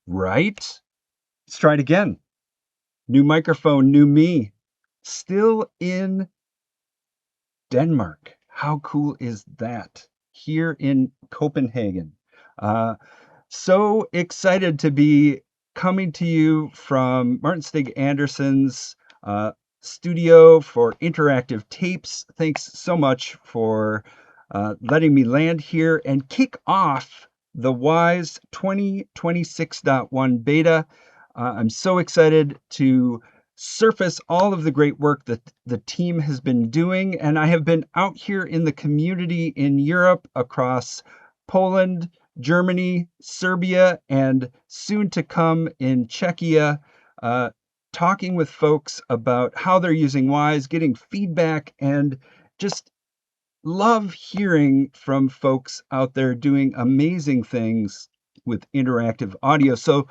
Right? Let's try it again. New microphone, new me. Still in Denmark. How cool is that? Here in Copenhagen. Uh, so excited to be coming to you from Martin Stig Anderson's studio for interactive tapes. Thanks so much for letting me land here and kick off the Wwise 2026.1 beta. I'm so excited to surface all of the great work that the team has been doing. And I have been out here in the community in Europe across Poland, Germany, Serbia, and soon to come in Czechia, talking with folks about how they're using Wwise, getting feedback, and just love hearing from folks out there doing amazing things with interactive audio. So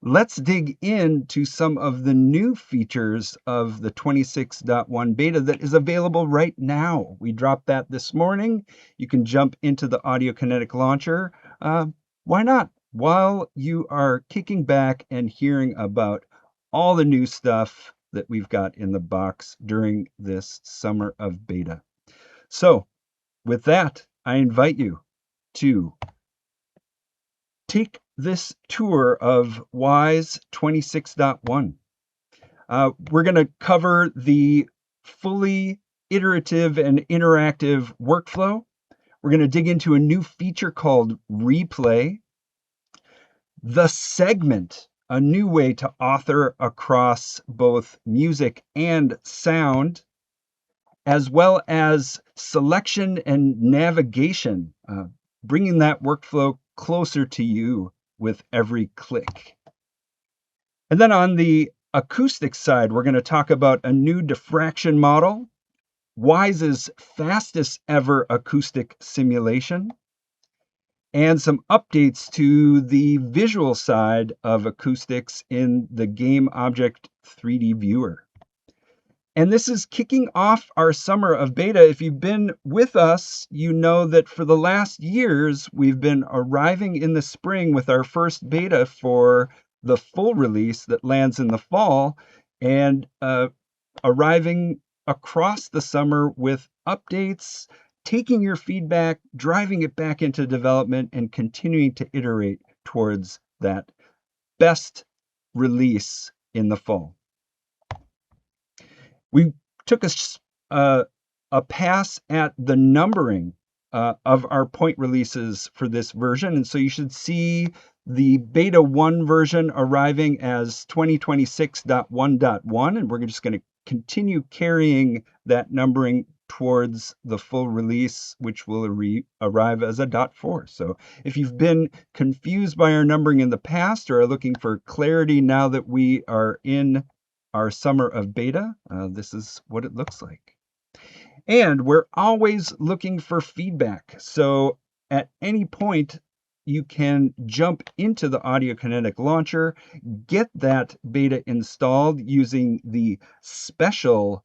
let's dig into some of the new features of the 26.1 beta that is available right now. We dropped that this morning. You can jump into the Audio Kinetic launcher. Why not? While you are kicking back and hearing about all the new stuff that we've got in the box during this summer of beta. So, with that, I invite you to take this tour of Wwise 26.1. We're going to cover the fully iterative and interactive workflow. We're going to dig into a new feature called replay. The segment, a new way to author across both music and sound, as well as selection and navigation, bringing that workflow closer to you with every click. And then on the acoustic side, we're going to talk about a new diffraction model, Wwise's fastest ever acoustic simulation, and some updates to the visual side of acoustics in the Game Object 3D Viewer. And this is kicking off our summer of beta. If you've been with us, you know that for the last years, we've been arriving in the spring with our first beta for the full release that lands in the fall, and arriving across the summer with updates, taking your feedback, driving it back into development, and continuing to iterate towards that best release in the fall. We took a pass at the numbering of our point releases for this version. And so you should see the beta 1 version arriving as 2026.1.1. And we're just going to continue carrying that numbering towards the full release, which will arrive as a .4. So if you've been confused by our numbering in the past or are looking for clarity now that we are in our summer of beta, this is what it looks like. And we're always looking for feedback. So at any point, you can jump into the Audio Kinetic launcher, get that beta installed using the special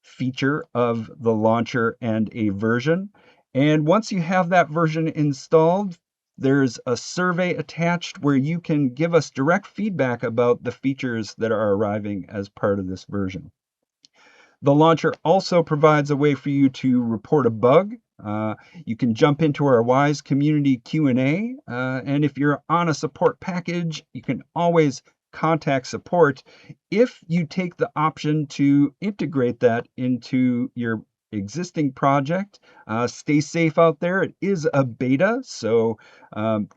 feature of the launcher and a version. And once you have that version installed, there's a survey attached where you can give us direct feedback about the features that are arriving as part of this version. The launcher also provides a way for you to report a bug. You can jump into our Wwise community Q&A, and if you're on a support package, you can always contact support if you take the option to integrate that into your existing project. Stay safe out there. It is a beta, so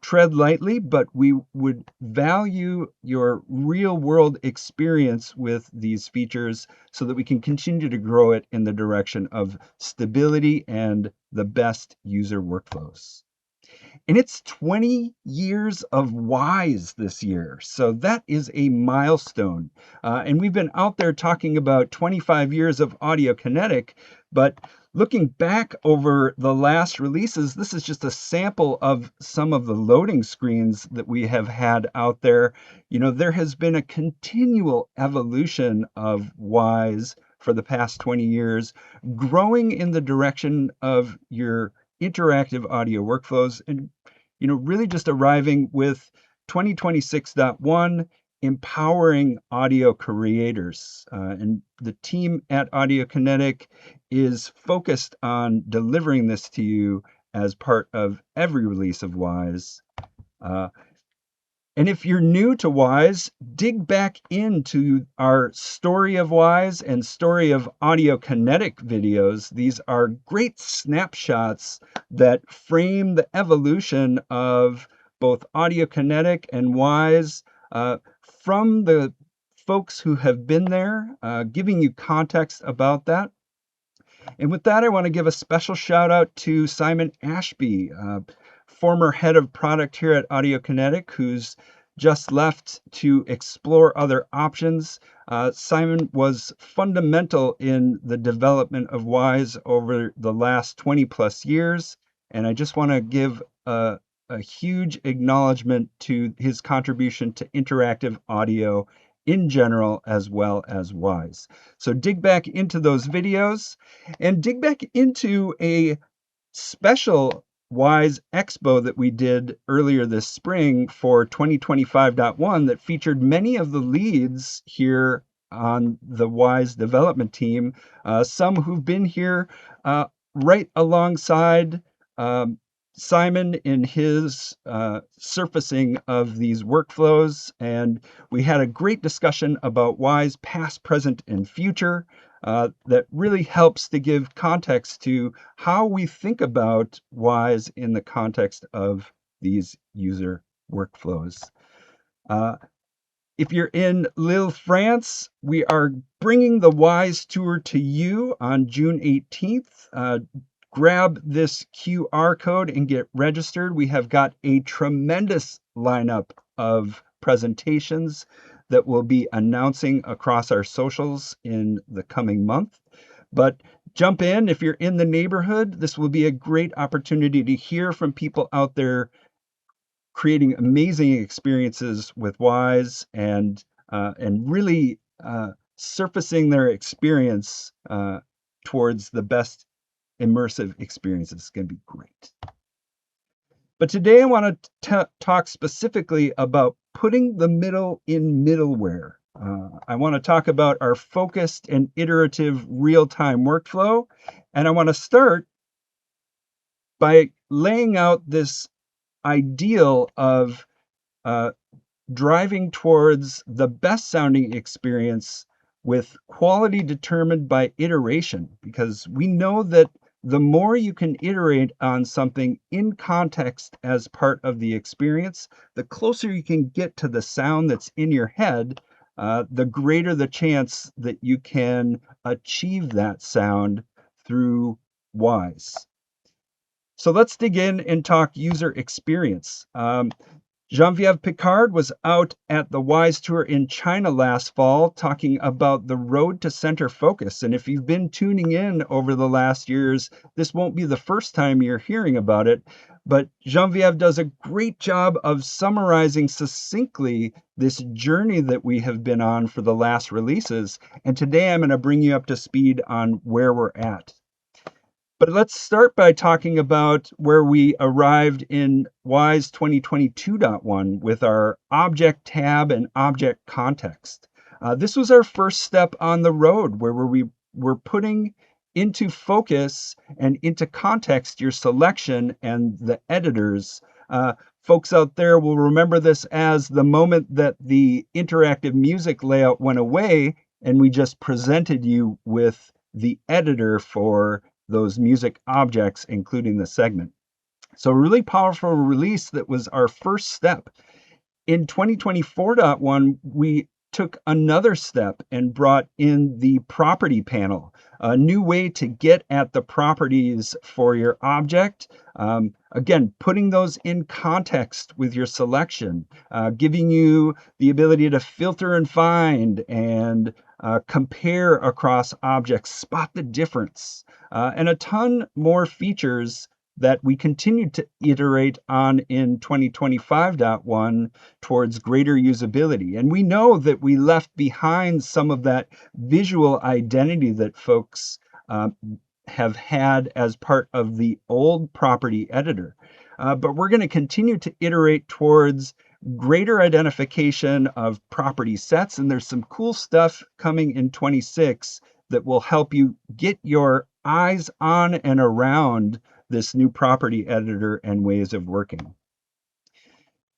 tread lightly, but we would value your real world experience with these features so that we can continue to grow it in the direction of stability and the best user workflows. And it's 20 years of Wwise this year. So that is a milestone. And we've been out there talking about 25 years of Audio Kinetic, but looking back over the last releases, this is just a sample of some of the loading screens that we have had out there. You know, there has been a continual evolution of Wwise for the past 20 years, growing in the direction of your interactive audio workflows and, you know, really just arriving with 2026.1, empowering audio creators. And the team at Audio Kinetic is focused on delivering this to you as part of every release of Wwise. And if you're new to Wwise, dig back into our Story of Wwise and Story of Audio Kinetic videos. These are great snapshots that frame the evolution of both Audio Kinetic and Wwise from the folks who have been there, giving you context about that. And with that, I want to give a special shout out to Simon Ashby, former head of product here at Audio Kinetic, who's just left to explore other options. Simon was fundamental in the development of Wwise over the last 20 plus years. And I just want to give a huge acknowledgement to his contribution to interactive audio in general, as well as Wwise. So dig back into those videos and dig back into a special Wwise Expo that we did earlier this spring for 2025.1 that featured many of the leads here on the Wwise development team, some who've been here right alongside Simon in his surfacing of these workflows. And we had a great discussion about Wwise past, present, and future that really helps to give context to how we think about Wwise in the context of these user workflows. If you're in Lille, France, we are bringing the Wwise tour to you on June 18th. Grab this QR code and get registered. We have got a tremendous lineup of presentations that we'll be announcing across our socials in the coming month. But jump in if you're in the neighborhood. This will be a great opportunity to hear from people out there creating amazing experiences with Wwise and really surfacing their experience towards the best immersive experiences. It's going to be great. But today I want to talk specifically about putting the middle in middleware. I want to talk about our focused and iterative real-time workflow. And I want to start by laying out this ideal of driving towards the best sounding experience with quality determined by iteration, because we know that the more you can iterate on something in context as part of the experience, the closer you can get to the sound that's in your head, the greater the chance that you can achieve that sound through Wwise. So let's dig in and talk user experience. Geneviève Picard was out at the Wwise Tour in China last fall talking about the road to center focus. And if you've been tuning in over the last years, this won't be the first time you're hearing about it. But Geneviève does a great job of summarizing succinctly this journey that we have been on for the last releases. And today I'm going to bring you up to speed on where we're at. But let's start by talking about where we arrived in Wwise 2022.1 with our object tab and object context. This was our first step on the road where we were putting into focus and into context your selection and the editors. Folks out there will remember this as the moment that the interactive music layout went away and we just presented you with the editor for those music objects, including the segment. So a really powerful release that was our first step. In 2024.1, we took another step and brought in the property panel, a new way to get at the properties for your object. Again, putting those in context with your selection, giving you the ability to filter and find and compare across objects, spot the difference, and a ton more features that we continued to iterate on in 2025.1 towards greater usability. And we know that we left behind some of that visual identity that folks have had as part of the old property editor. But we're going to continue to iterate towards greater identification of property sets, and there's some cool stuff coming in 26 that will help you get your eyes on and around this new property editor and ways of working.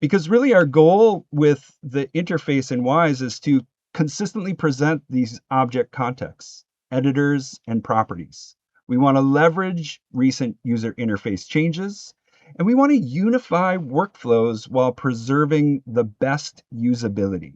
Because really our goal with the interface in Wwise is to consistently present these object contexts, editors, and properties. We want to leverage recent user interface changes, and we want to unify workflows while preserving the best usability.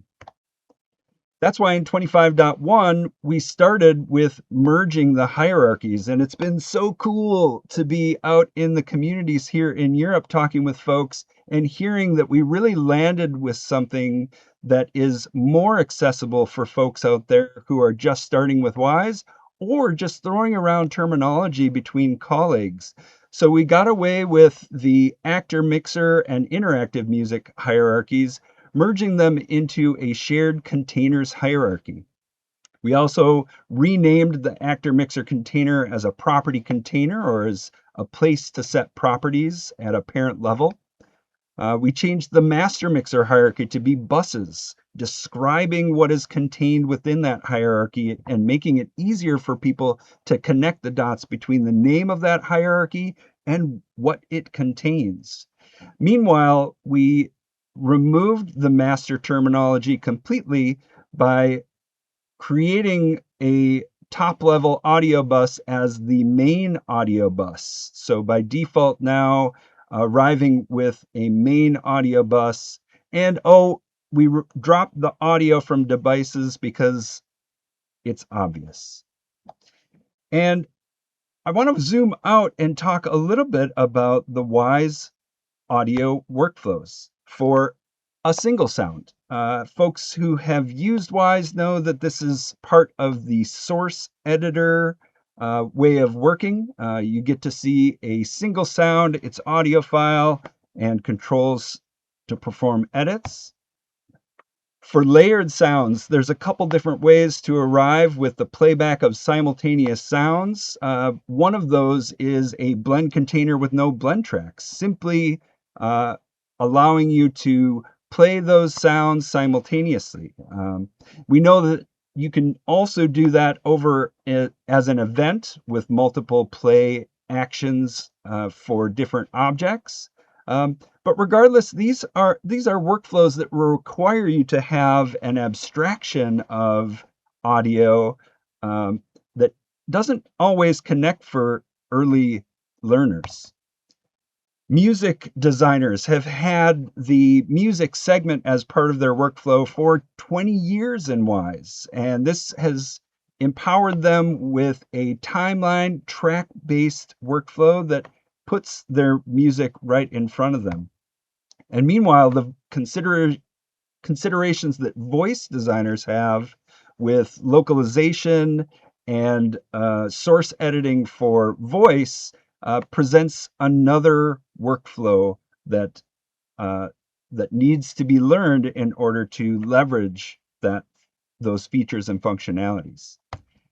That's why in 25.1, we started with merging the hierarchies, and it's been so cool to be out in the communities here in Europe talking with folks and hearing that we really landed with something that is more accessible for folks out there who are just starting with Wwise or just throwing around terminology between colleagues. So we got away with the actor, mixer, and interactive music hierarchies, merging them into a shared containers hierarchy. We also renamed the actor mixer container as a property container, or as a place to set properties at a parent level. We changed the master mixer hierarchy to be buses, describing what is contained within that hierarchy and making it easier for people to connect the dots between the name of that hierarchy and what it contains. Meanwhile, we removed the master terminology completely by creating a top-level audio bus as the main audio bus. So by default now, arriving with a main audio bus, and we dropped the audio from devices because it's obvious. And I want to zoom out and talk a little bit about the Wwise audio workflows for a single sound. Folks who have used Wwise know that this is part of the source editor way of working. You get to see a single sound, its audio file, and controls to perform edits. For layered sounds, there's a couple different ways to arrive with the playback of simultaneous sounds. One of those is a blend container with no blend tracks, simply allowing you to play those sounds simultaneously. We know that you can also do that over as an event with multiple play actions for different objects. But regardless, these are workflows that require you to have an abstraction of audio that doesn't always connect for early learners. Music designers have had the music segment as part of their workflow for 20 years in Wwise, and this has empowered them with a timeline track-based workflow that puts their music right in front of them. And meanwhile, the considerations that voice designers have with localization and source editing for voice presents another workflow that needs to be learned in order to leverage those features and functionalities.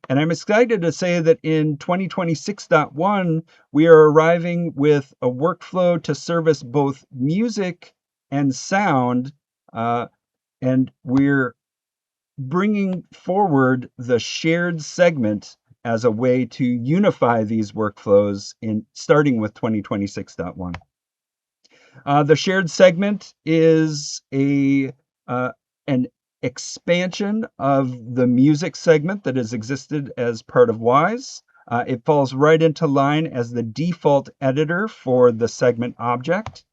And I'm excited to say that in 2026.1, we are arriving with a workflow to service both music and sound, and we're bringing forward the shared segment as a way to unify these workflows starting with 2026.1. The shared segment is an expansion of the music segment that has existed as part of Wwise. It falls right into line as the default editor for the segment object.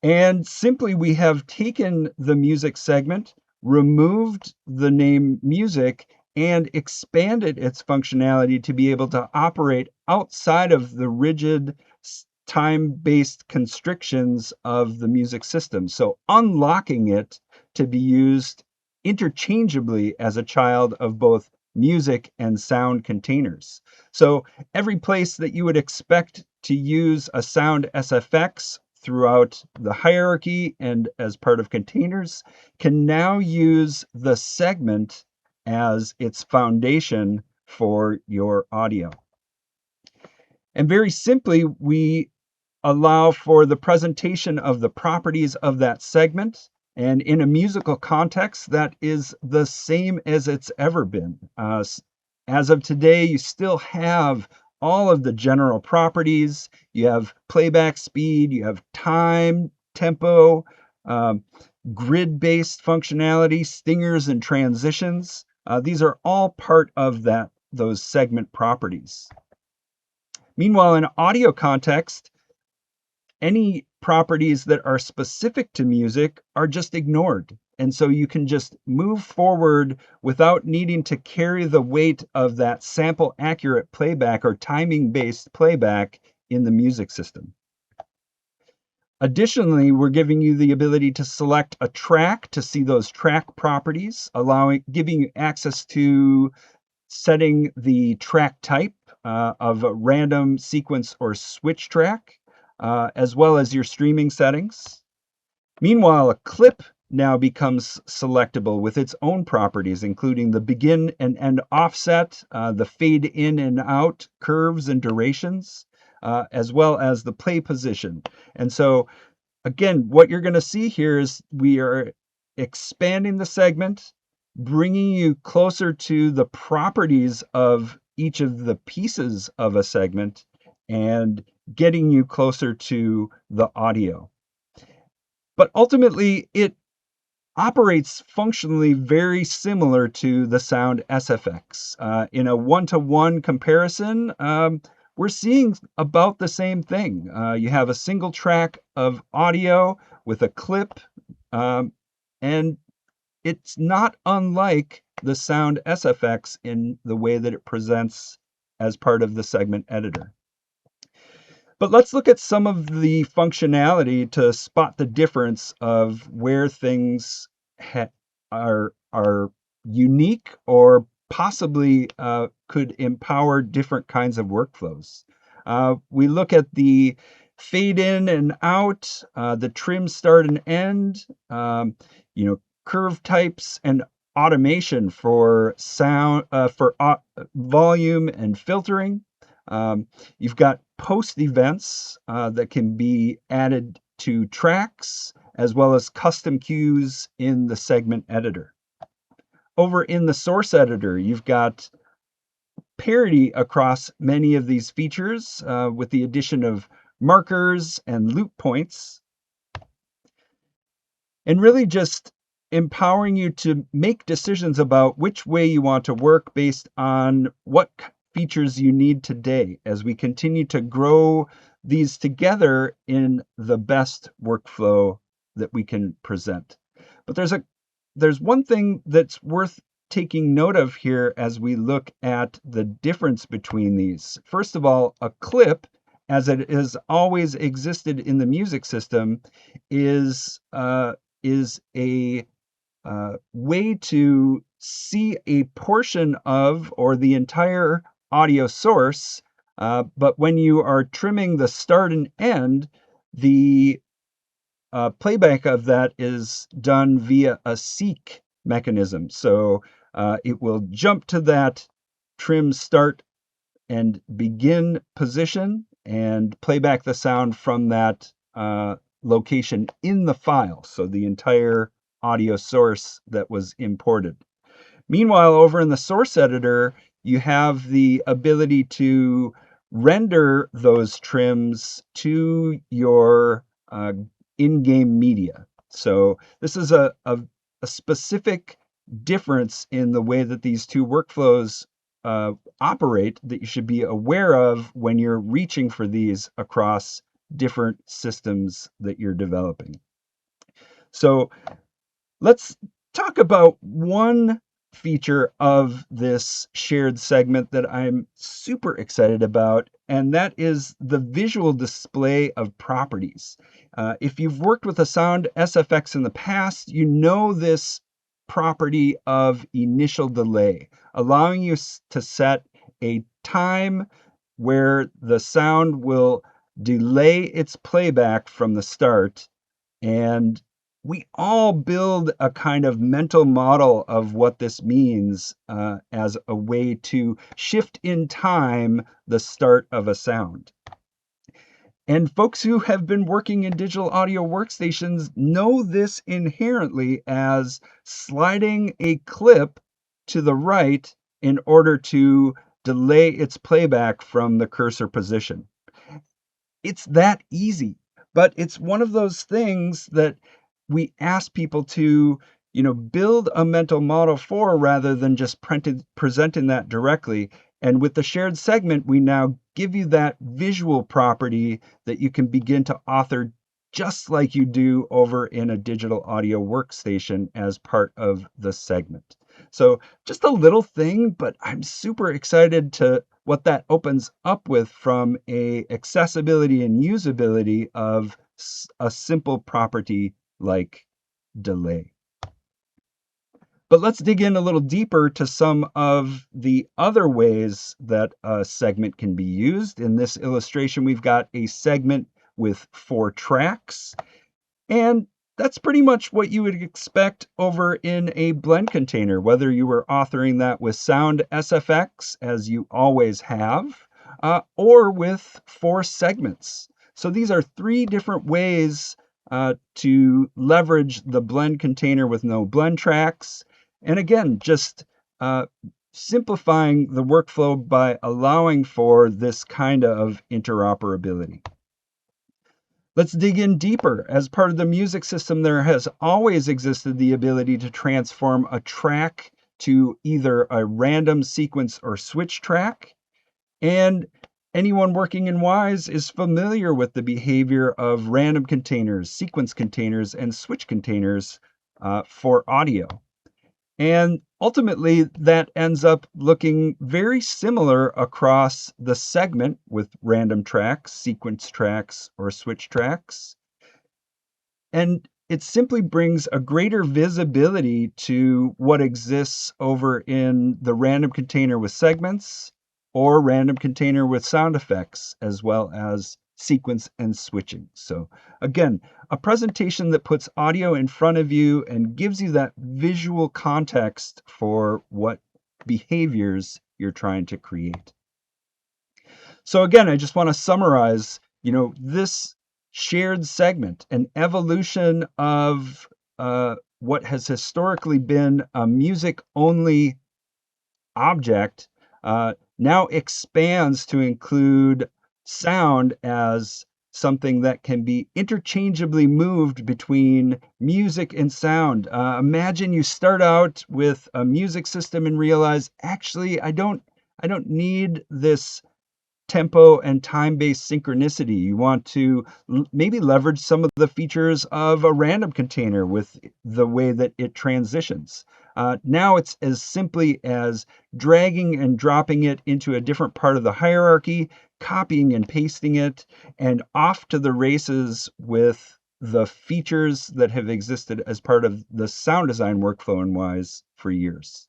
And simply, we have taken the music segment, removed the name music, and expanded its functionality to be able to operate outside of the rigid time-based constrictions of the music system. So unlocking it to be used interchangeably as a child of both music and sound containers. So every place that you would expect to use a sound SFX throughout the hierarchy and as part of containers can now use the segment as its foundation for your audio. And very simply, we allow for the presentation of the properties of that segment And in a musical context, that is the same as it's ever been. As of today, you still have all of the general properties. You have playback speed, you have time, tempo, um, grid-based functionality, stingers and transitions. These are all part of those segment properties. Meanwhile, in audio context, any properties that are specific to music are just ignored. And so you can just move forward without needing to carry the weight of that sample accurate playback or timing based playback in the music system. Additionally, we're giving you the ability to select a track to see those track properties, giving you access to setting the track type of a random sequence or switch track, as well as your streaming settings. Meanwhile, a clip now becomes selectable with its own properties, including the begin and end offset, the fade in and out curves and durations, as well as the play position. And so, again, what you're going to see here is we are expanding the segment, bringing you closer to the properties of each of the pieces of a segment, and getting you closer to the audio. But ultimately, it operates functionally very similar to the sound SFX. In a one-to-one comparison, we're seeing about the same thing. You have a single track of audio with a clip, and it's not unlike the sound SFX in the way that it presents as part of the segment editor. But let's look at some of the functionality to spot the difference of where things are unique or possibly could empower different kinds of workflows. We look at the fade in and out, the trim start and end, curve types and automation for sound, volume and filtering. You've got post events that can be added to tracks, as well as custom cues in the segment editor. Over in the source editor, you've got parity across many of these features with the addition of markers and loop points, and really just empowering you to make decisions about which way you want to work based on what features you need today as we continue to grow these together in the best workflow that we can present. But there's one thing that's worth taking note of here as we look at the difference between these. First of all, a clip, as it has always existed in the music system, is a way to see a portion of or the entire audio source, but when you are trimming the start and end, the playback of that is done via a seek mechanism. So it will jump to that trim start and begin position and play back the sound from that location in the file. So the entire audio source that was imported. Meanwhile, over in the source editor, you have the ability to render those trims to your in-game media. So this is a specific difference in the way that these two workflows operate that you should be aware of when you're reaching for these across different systems that you're developing. So let's talk about one feature of this shared segment that I'm super excited about, and that is the visual display of properties. If you've worked with a sound SFX in the past, you know this property of initial delay, allowing you to set a time where the sound will delay its playback from the start. And we all build a kind of mental model of what this means as a way to shift in time the start of a sound. And folks who have been working in digital audio workstations know this inherently as sliding a clip to the right in order to delay its playback from the cursor position. It's that easy, but it's one of those things that we ask people to, build a mental model for rather than just presenting that directly. And with the shared segment, we now give you that visual property that you can begin to author just like you do over in a digital audio workstation as part of the segment. So just a little thing, but I'm super excited to what that opens up with from a accessibility and usability of a simple property like delay. But let's dig in a little deeper to some of the other ways that a segment can be used. In this illustration, we've got a segment with 4 tracks. And that's pretty much what you would expect over in a blend container, whether you were authoring that with sound SFX, as you always have, or with 4 segments. So these are 3 different ways to leverage the blend container with no blend tracks. And again, just simplifying the workflow by allowing for this kind of interoperability. Let's dig in deeper. As part of the music system, there has always existed the ability to transform a track to either a random sequence or switch track. And anyone working in Wwise is familiar with the behavior of random containers, sequence containers, and switch containers for audio. And ultimately, that ends up looking very similar across the segment with random tracks, sequence tracks, or switch tracks. And it simply brings a greater visibility to what exists over in the random container with segments or random container with sound effects, as well as sequence and switching. So again, a presentation that puts audio in front of you and gives you that visual context for what behaviors you're trying to create. So again, I just want to summarize, this shared segment, an evolution of what has historically been a music-only object, now expands to include sound as something that can be interchangeably moved between music and sound. Imagine you start out with a music system and realize, actually, I don't need this tempo and time-based synchronicity. You want to maybe leverage some of the features of a random container with the way that it transitions. Now it's as simply as dragging and dropping it into a different part of the hierarchy, copying and pasting it, and off to the races with the features that have existed as part of the sound design workflow in Wwise for years.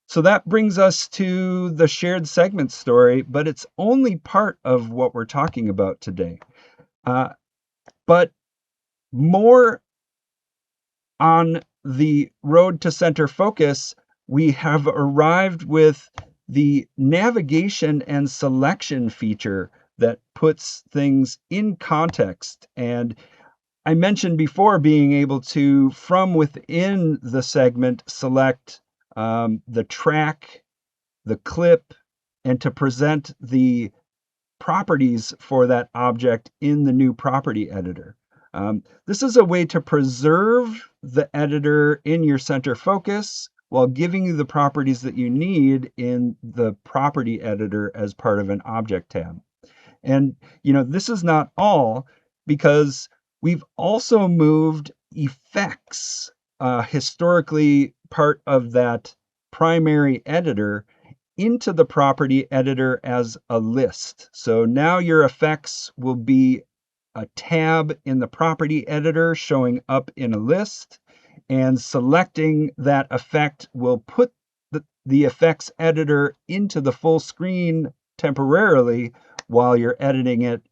So that brings us to the shared segment story, but it's only part of what we're talking about today. But more on the road to center focus, we have arrived with the navigation and selection feature that puts things in context. And I mentioned before being able to, from within the segment, select the track, the clip, and to present the properties for that object in the new property editor. This is a way to preserve the editor in your center focus while giving you the properties that you need in the property editor as part of an object tab. And, this is not all, because we've also moved effects, historically part of that primary editor, into the property editor as a list. So now your effects will be a tab in the property editor showing up in a list, and selecting that effect will put the effects editor into the full screen temporarily while you're editing it,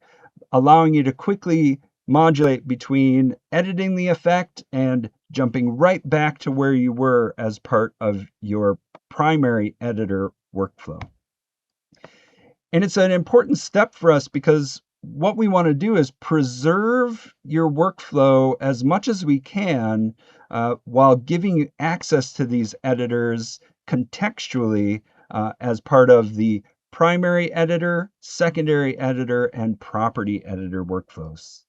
allowing you to quickly modulate between editing the effect and jumping right back to where you were as part of your primary editor workflow. And it's an important step for us because what we want to do is preserve your workflow as much as we can while giving you access to these editors contextually as part of the primary editor, secondary editor, and property editor workflows.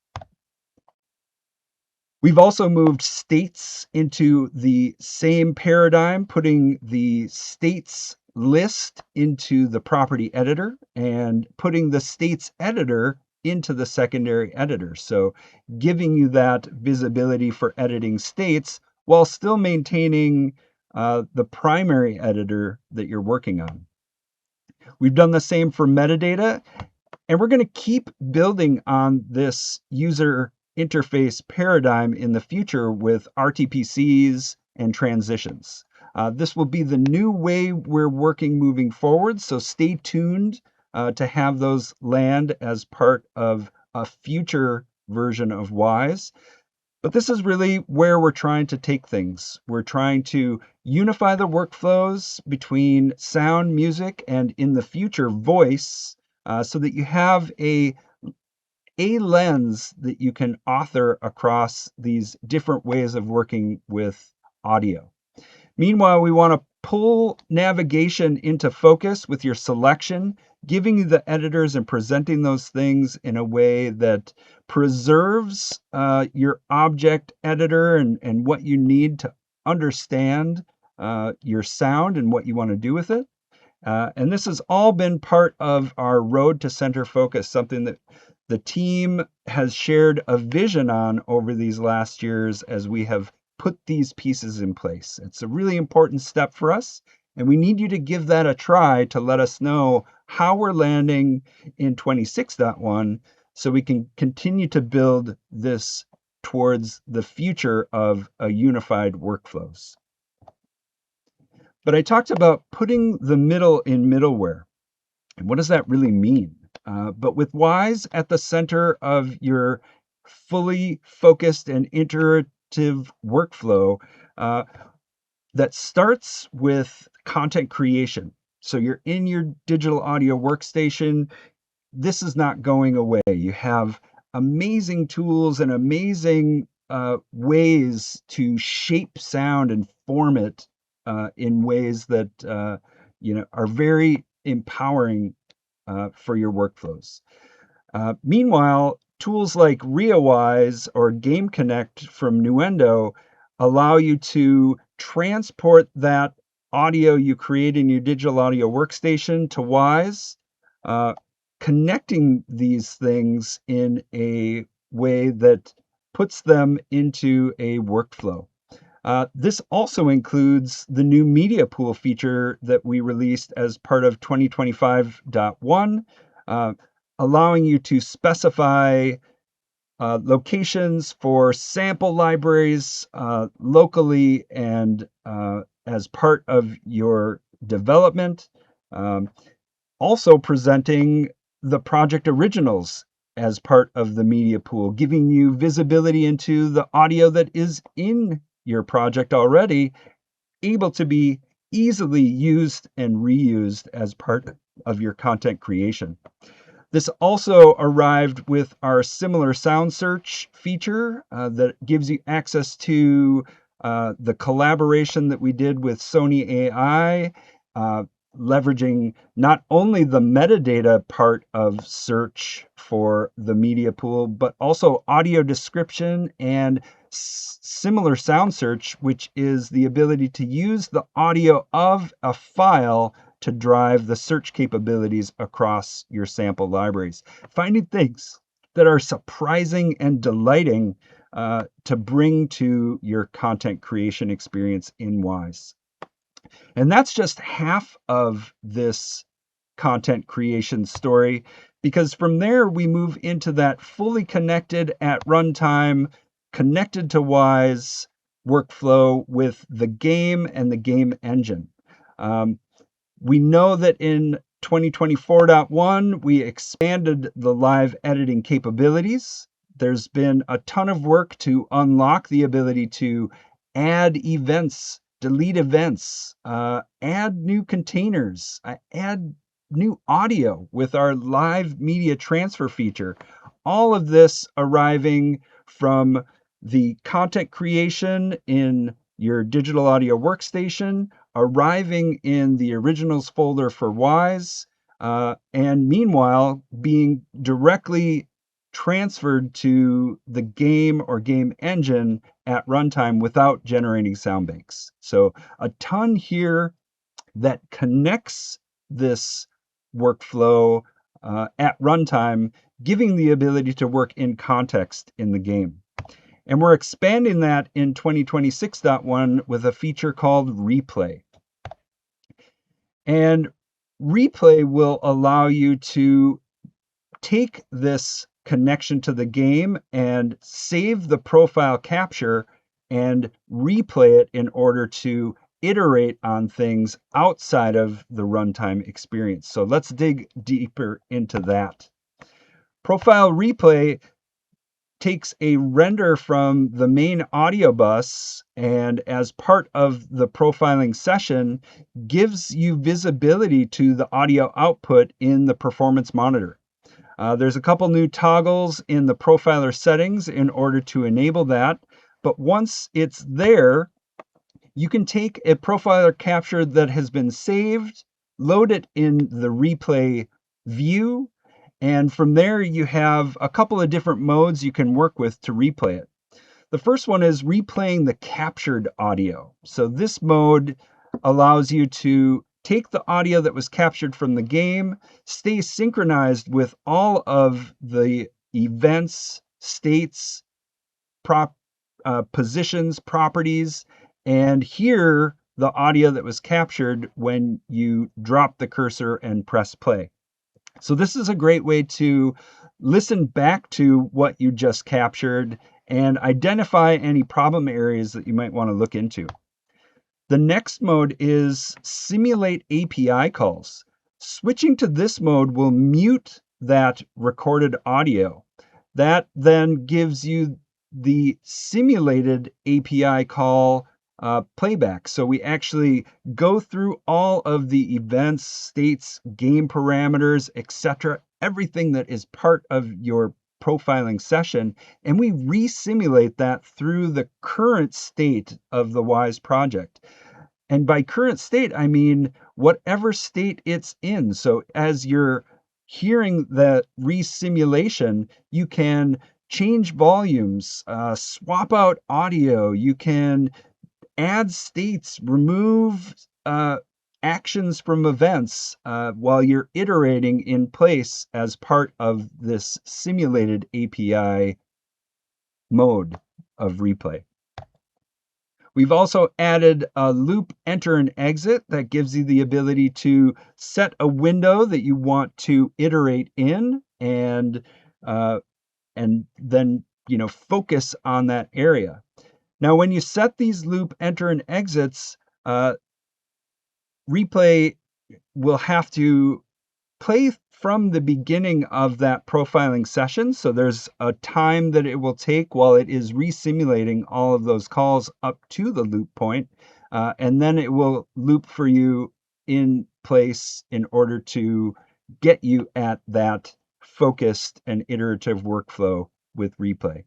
We've also moved states into the same paradigm, putting the states list into the property editor and putting the states editor into the secondary editor. So giving you that visibility for editing states while still maintaining the primary editor that you're working on. We've done the same for metadata, and we're going to keep building on this user interface paradigm in the future with RTPCs and transitions. This will be the new way we're working moving forward, so stay tuned to have those land as part of a future version of Wwise. But this is really where we're trying to take things. We're trying to unify the workflows between sound, music, and in the future, voice, so that you have a lens that you can author across these different ways of working with audio. Meanwhile, we want to pull navigation into focus with your selection, giving you the editors and presenting those things in a way that preserves your object editor and what you need to understand your sound and what you want to do with it. And this has all been part of our road to center focus, something that the team has shared a vision on over these last years as we have put these pieces in place. It's a really important step for us, and we need you to give that a try to let us know how we're landing in 26.1 so we can continue to build this towards the future of a unified workflows. But I talked about putting the middle in middleware. And what does that really mean? But with Wwise at the center of your fully focused and iterative workflow that starts with content creation. So you're in your digital audio workstation. This is not going away. You have amazing tools and amazing ways to shape sound and form it in ways that are very empowering for your workflows. Meanwhile, tools like Wwise or Game Connect from Nuendo allow you to transport that audio you create in your digital audio workstation to Wwise, connecting these things in a way that puts them into a workflow. This also includes the new media pool feature that we released as part of 2025.1, allowing you to specify locations for sample libraries locally and as part of your development. Also presenting the project originals as part of the media pool, giving you visibility into the audio that is in your project already, able to be easily used and reused as part of your content creation. This also arrived with our similar sound search feature that gives you access to the collaboration that we did with Sony AI, leveraging not only the metadata part of search for the media pool, but also audio description and similar sound search, which is the ability to use the audio of a file to drive the search capabilities across your sample libraries. Finding things that are surprising and delighting to bring to your content creation experience in Wwise. And that's just half of this content creation story, because from there we move into that fully connected at runtime, connected to Wwise workflow with the game and the game engine. We know that in 2024.1, we expanded the live editing capabilities. There's been a ton of work to unlock the ability to add events, delete events, add new containers, add new audio with our live media transfer feature. All of this arriving from the content creation in your digital audio workstation, arriving in the originals folder for Wwise, and meanwhile being directly transferred to the game or game engine at runtime without generating sound banks. So a ton here that connects this workflow at runtime, giving the ability to work in context in the game. And we're expanding that in 2026.1 with a feature called replay. And replay will allow you to take this connection to the game and save the profile capture and replay it in order to iterate on things outside of the runtime experience. So let's dig deeper into that. Profile replay takes a render from the main audio bus and as part of the profiling session gives you visibility to the audio output in the performance monitor. There's a couple new toggles in the profiler settings in order to enable that, but once it's there, you can take a profiler capture that has been saved, load it in the replay view, and from there you have a couple of different modes you can work with to replay it. The first one is replaying the captured audio. So this mode allows you to take the audio that was captured from the game, stay synchronized with all of the events, states, positions, properties, and hear the audio that was captured when you drop the cursor and press play. So this is a great way to listen back to what you just captured and identify any problem areas that you might want to look into. The next mode is simulate API calls. Switching to this mode will mute that recorded audio. That then gives you the simulated API call playback. So we actually go through all of the events, states, game parameters, etc., everything that is part of your profiling session, and we re-simulate that through the current state of the Wwise project. And by current state, I mean whatever state it's in. So as you're hearing the re-simulation, you can change volumes, swap out audio, you can add states, remove actions from events while you're iterating in place as part of this simulated API mode of replay. We've also added a loop enter and exit that gives you the ability to set a window that you want to iterate in and then focus on that area. Now, when you set these loop enter and exits, replay will have to play from the beginning of that profiling session. So there's a time that it will take while it is re-simulating all of those calls up to the loop point. And then it will loop for you in place in order to get you at that focused and iterative workflow with replay.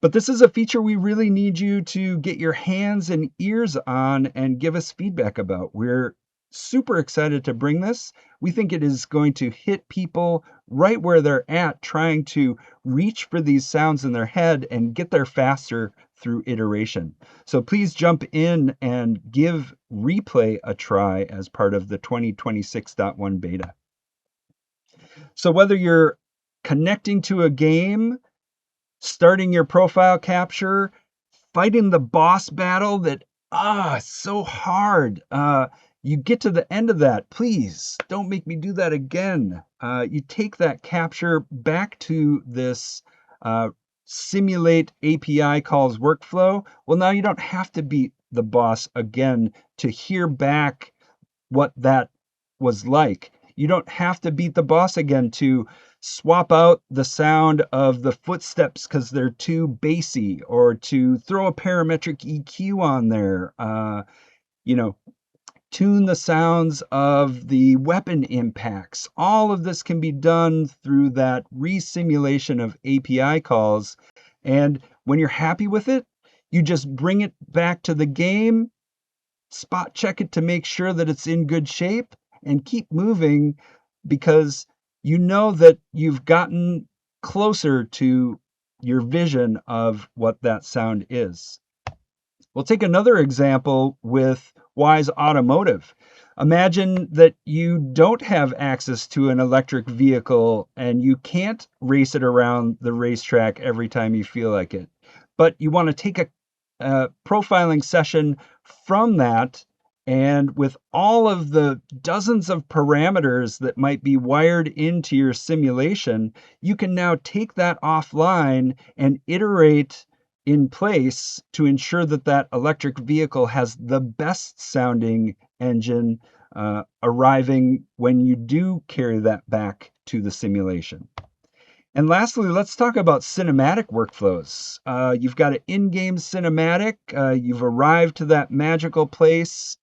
But this is a feature we really need you to get your hands and ears on and give us feedback about. We're super excited to bring this. We think it is going to hit people right where they're at, trying to reach for these sounds in their head and get there faster through iteration. So please jump in and give replay a try as part of the 2026.1 beta. So whether you're connecting to a game, starting your profile capture, fighting the boss battle that, so hard. You get to the end of that, please don't make me do that again. You take that capture back to this simulate API calls workflow. Well, now you don't have to beat the boss again to hear back what that was like. You don't have to beat the boss again to swap out the sound of the footsteps because they're too bassy, or to throw a parametric EQ on there. tune the sounds of the weapon impacts. All of this can be done through that resimulation of API calls. And when you're happy with it, you just bring it back to the game, spot check it to make sure that it's in good shape, and keep moving because you know that you've gotten closer to your vision of what that sound is. We'll take another example with Wwise Automotive. Imagine that you don't have access to an electric vehicle and you can't race it around the racetrack every time you feel like it, but you want to take a profiling session from that, and with all of the dozens of parameters that might be wired into your simulation, you can now take that offline and iterate in place to ensure that that electric vehicle has the best sounding engine arriving when you do carry that back to the simulation. And lastly, let's talk about cinematic workflows. You've got an in-game cinematic. You've arrived to that magical place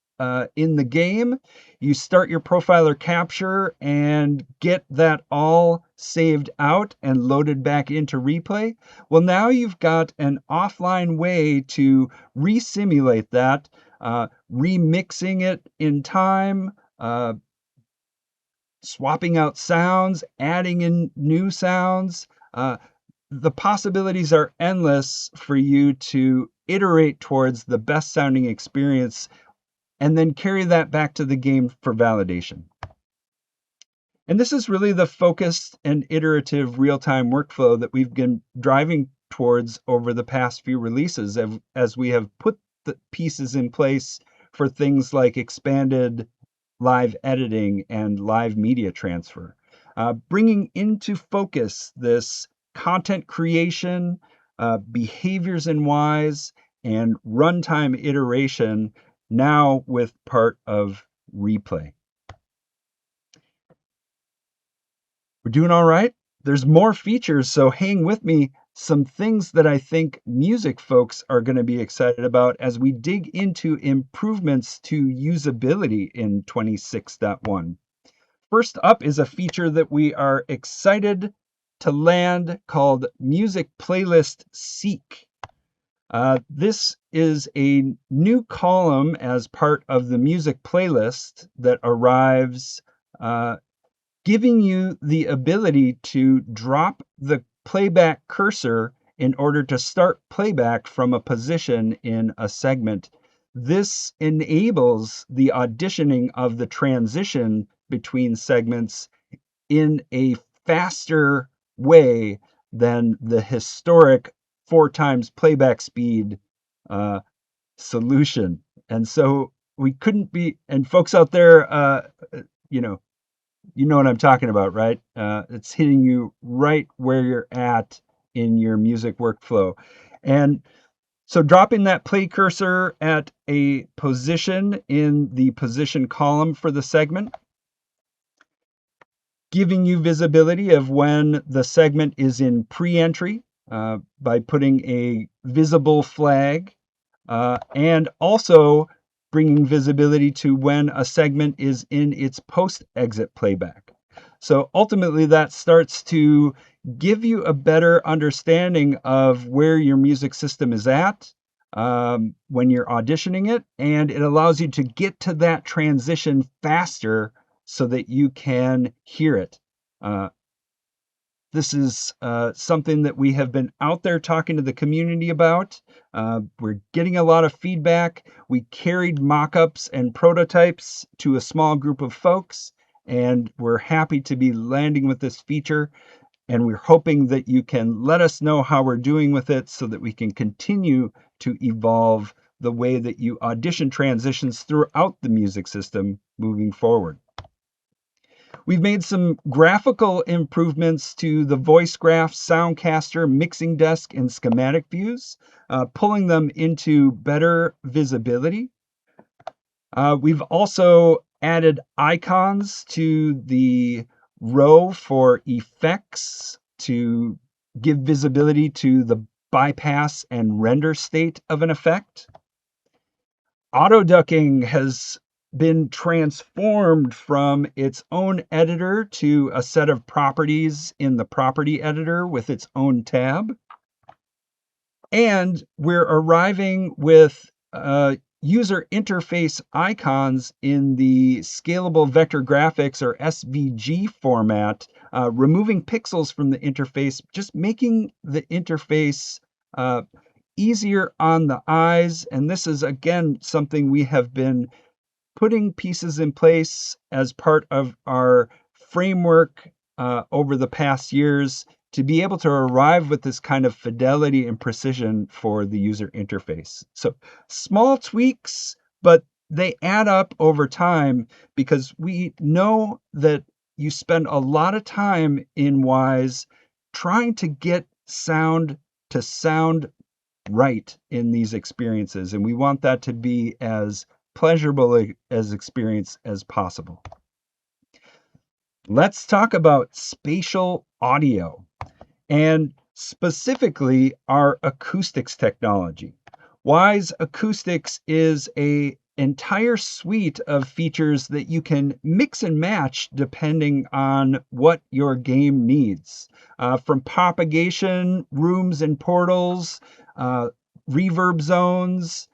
in the game. You start your profiler capture and get that all saved out and loaded back into replay. Well, now you've got an offline way to resimulate that, remixing it in time, swapping out sounds, adding in new sounds. The possibilities are endless for you to iterate towards the best sounding experience and then carry that back to the game for validation. And this is really the focused and iterative real-time workflow that we've been driving towards over the past few releases as we have put the pieces in place for things like expanded live editing and live media transfer, bringing into focus this content creation, behaviors in Wwise, and runtime iteration, now with part of replay. We're doing all right. There's more features, so hang with me. Some things that I think music folks are going to be excited about as we dig into improvements to usability in 26.1. First up is a feature that we are excited to land called Music Playlist Seek. This is a new column as part of the music playlist that arrives, giving you the ability to drop the playback cursor in order to start playback from a position in a segment. This enables the auditioning of the transition between segments in a faster way than the historic 4 times playback speed solution. And so we couldn't be, and folks out there, you know what I'm talking about, right? It's hitting you right where you're at in your music workflow. And so dropping that play cursor at a position in the position column for the segment, giving you visibility of when the segment is in pre-entry by putting a visible flag, and also bringing visibility to when a segment is in its post-exit playback. So ultimately, that starts to give you a better understanding of where your music system is at when you're auditioning it, and it allows you to get to that transition faster so that you can hear it. This is something that we have been out there talking to the community about. We're getting a lot of feedback. We carried mock-ups and prototypes to a small group of folks, and we're happy to be landing with this feature. And we're hoping that you can let us know how we're doing with it so that we can continue to evolve the way that you audition transitions throughout the music system moving forward. We've made some graphical improvements to the voice graph, soundcaster, mixing desk, and schematic views, pulling them into better visibility. We've also added icons to the row for effects to give visibility to the bypass and render state of an effect. Auto ducking has been transformed from its own editor to a set of properties in the property editor with its own tab. And we're arriving with user interface icons in the scalable vector graphics or SVG format, removing pixels from the interface, just making the interface easier on the eyes. And this is, again, something we have been putting pieces in place as part of our framework over the past years to be able to arrive with this kind of fidelity and precision for the user interface. So small tweaks, but they add up over time because we know that you spend a lot of time in Wwise trying to get sound to sound right in these experiences. And we want that to be as pleasurable as experience as possible. Let's talk about spatial audio and specifically our acoustics technology. Wwise Acoustics is an entire suite of features that you can mix and match depending on what your game needs. From propagation, rooms and portals, reverb zones,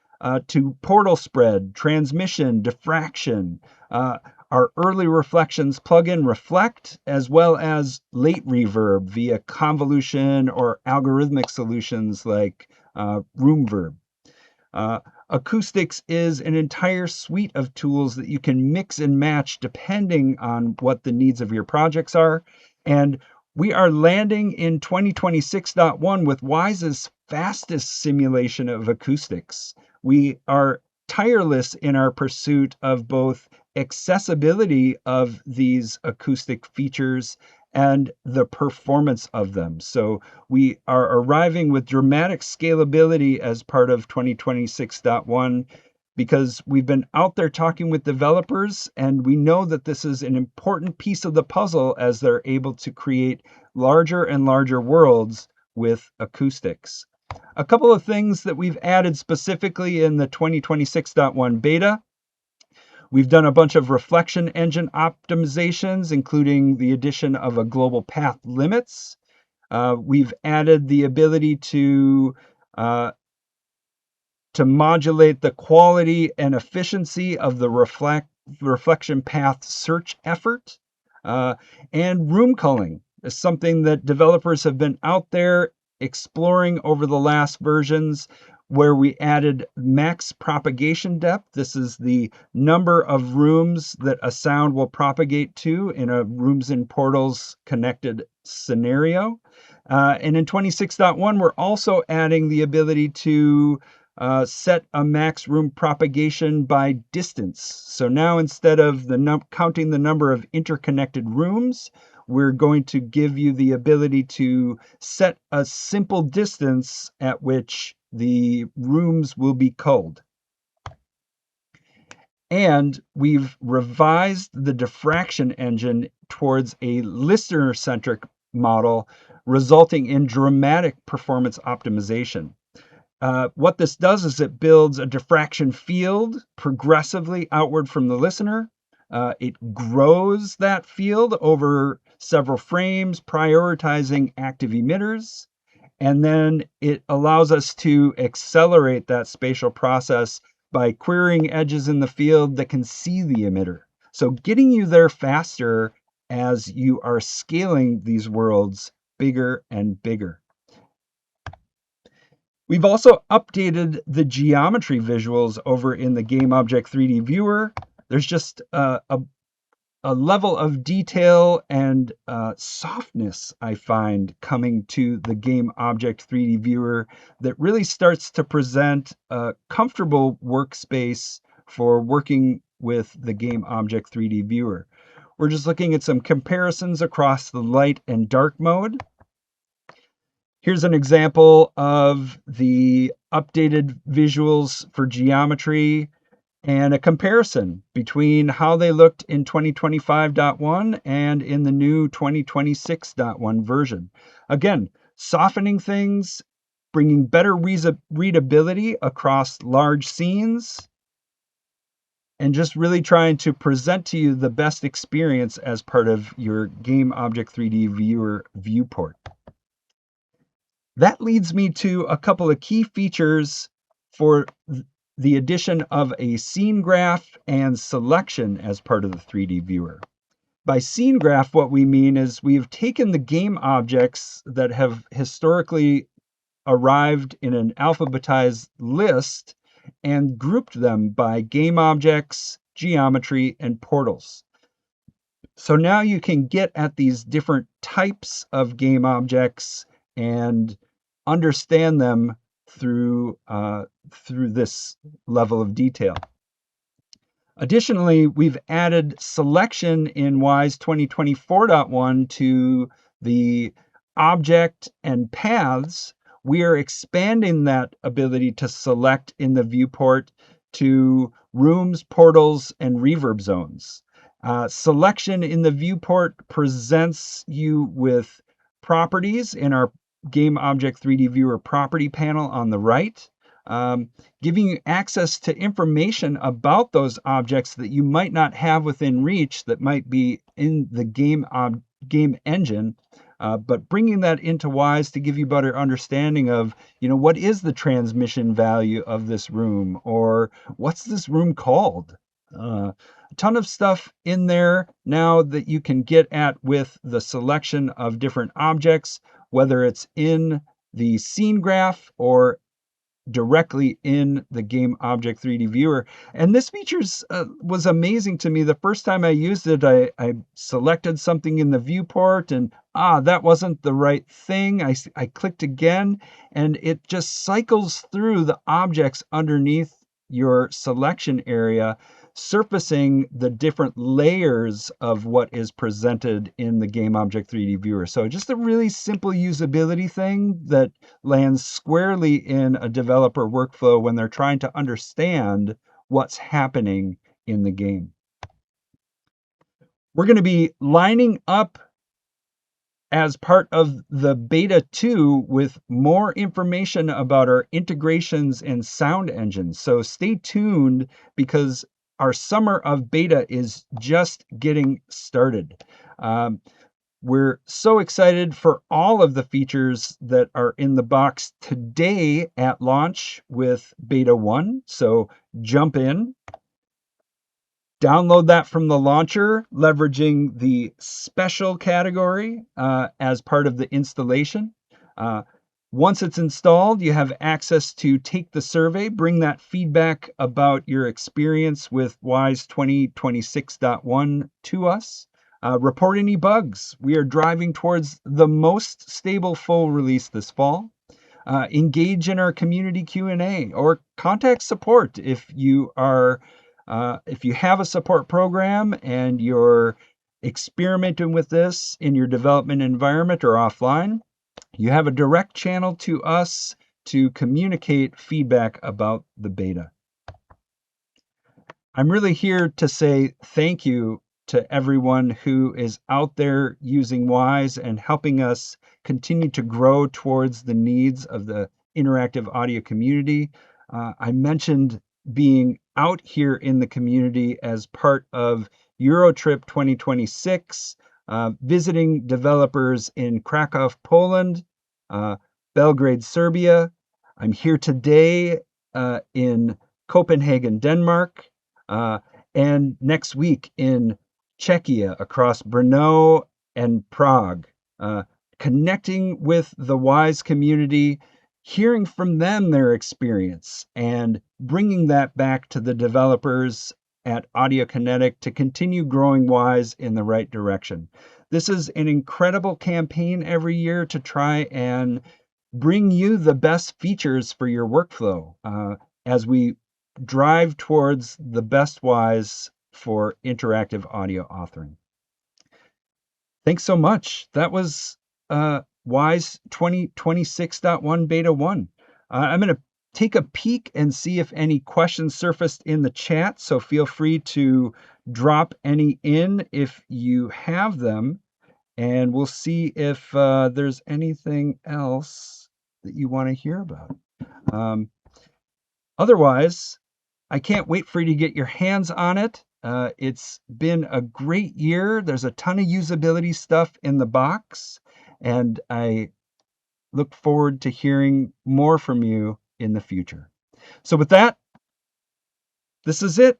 to portal spread, transmission, diffraction, our early reflections plugin Reflect, as well as late reverb via convolution or algorithmic solutions like Roomverb. Acoustics is an entire suite of tools that you can mix and match depending on what the needs of your projects are. And we are landing in 2026.1 with Wwise's fastest simulation of acoustics. We are tireless in our pursuit of both accessibility of these acoustic features and the performance of them. So we are arriving with dramatic scalability as part of 2026.1 because we've been out there talking with developers, and we know that this is an important piece of the puzzle as they're able to create larger and larger worlds with acoustics. A couple of things that we've added specifically in the 2026.1 beta. We've done a bunch of reflection engine optimizations, including the addition of a global path limits. We've added the ability to modulate the quality and efficiency of the reflection path search effort. And room culling is something that developers have been out there exploring over the last versions, where we added max propagation depth. This is the number of rooms that a sound will propagate to in a rooms and portals connected scenario. And in 26.1, we're also adding the ability to set a max room propagation by distance. So now instead of counting the number of interconnected rooms, we're going to give you the ability to set a simple distance at which the rooms will be culled. And we've revised the diffraction engine towards a listener-centric model, resulting in dramatic performance optimization. What this does is it builds a diffraction field progressively outward from the listener. It grows that field over several frames, prioritizing active emitters. And then it allows us to accelerate that spatial process by querying edges in the field that can see the emitter. So getting you there faster as you are scaling these worlds bigger and bigger. We've also updated the geometry visuals over in the Game Object 3D Viewer. There's just a level of detail and softness I find coming to the Game Object 3D Viewer that really starts to present a comfortable workspace for working with the Game Object 3D Viewer. We're just looking at some comparisons across the light and dark mode. Here's an example of the updated visuals for geometry and a comparison between how they looked in 2025.1 and in the new 2026.1 version. Again, softening things, bringing better readability across large scenes, and just really trying to present to you the best experience as part of your Game Object 3D Viewer viewport. That leads me to a couple of key features for the addition of a scene graph and selection as part of the 3D viewer. By scene graph, what we mean is we've taken the game objects that have historically arrived in an alphabetized list and grouped them by game objects, geometry, and portals. So now you can get at these different types of game objects and understand them through this level of detail. Additionally, we've added selection in Wwise 2024.1 to the object and paths. We are expanding that ability to select in the viewport to rooms, portals, and reverb zones. Selection in the viewport presents you with properties in our Game Object 3D Viewer property panel on the right, giving you access to information about those objects that you might not have within reach that might be in the game engine, but bringing that into Wwise to give you better understanding of, what is the transmission value of this room, or what's this room called? A ton of stuff in there now that you can get at with the selection of different objects, whether it's in the scene graph or directly in the Game Object 3D Viewer. And this feature was amazing to me. The first time I used it, I selected something in the viewport and that wasn't the right thing. I clicked again and it just cycles through the objects underneath your selection area, surfacing the different layers of what is presented in the Game Object 3D Viewer. So just a really simple usability thing that lands squarely in a developer workflow when they're trying to understand what's happening in the game. We're going to be lining up as part of the beta 2 with more information about our integrations and sound engines. So stay tuned because our summer of beta is just getting started. We're so excited for all of the features that are in the box today at launch with beta 1. So jump in. Download that from the launcher, leveraging the special category as part of the installation. Once it's installed, you have access to take the survey, bring that feedback about your experience with Wwise 2026.1 to us. Report any bugs. We are driving towards the most stable full release this fall. Engage in our community Q&A or contact support if you have a support program and you're experimenting with this in your development environment or offline. You have a direct channel to us to communicate feedback about the beta. I'm really here to say thank you to everyone who is out there using Wwise and helping us continue to grow towards the needs of the interactive audio community. I mentioned being out here in the community as part of Eurotrip 2026, visiting developers in Krakow, Poland, Belgrade, Serbia. I'm here today in Copenhagen, Denmark, and next week in Czechia, across Brno and Prague, connecting with the Wwise community, hearing from them their experience, and bringing that back to the developers at Audiokinetic to continue growing Wwise in the right direction. This is an incredible campaign every year to try and bring you the best features for your workflow as we drive towards the best Wwise for interactive audio authoring. Thanks so much. That was Wwise 2026.1 Beta 1. I'm going to take a peek and see if any questions surfaced in the chat, so feel free to drop any in if you have them, and we'll see if there's anything else that you want to hear about. Otherwise, I can't wait for you to get your hands on it. It's been a great year. There's a ton of usability stuff in the box, and I look forward to hearing more from you in the future. So with that, this is it.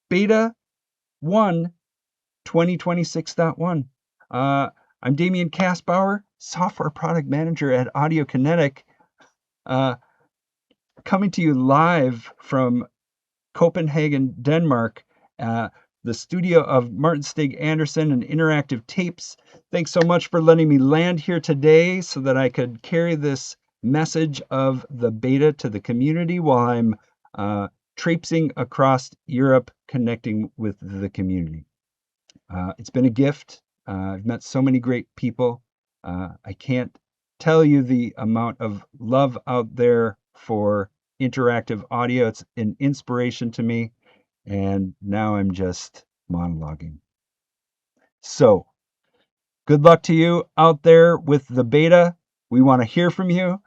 Beta 1 2026.1. I'm Damian Kaspauer, Software Product Manager at Audiokinetic, coming to you live from Copenhagen, Denmark, the studio of Martin Stig Andersen and Interactive Tapes. Thanks so much for letting me land here today so that I could carry this message of the beta to the community while I'm traipsing across Europe, connecting with the community. It's been a gift. I've met so many great people. I can't tell you the amount of love out there for interactive audio. It's an inspiration to me. And now I'm just monologuing. So, good luck to you out there with the beta. We want to hear from you,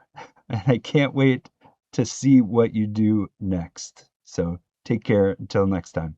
and I can't wait to see what you do next. So, take care until next time.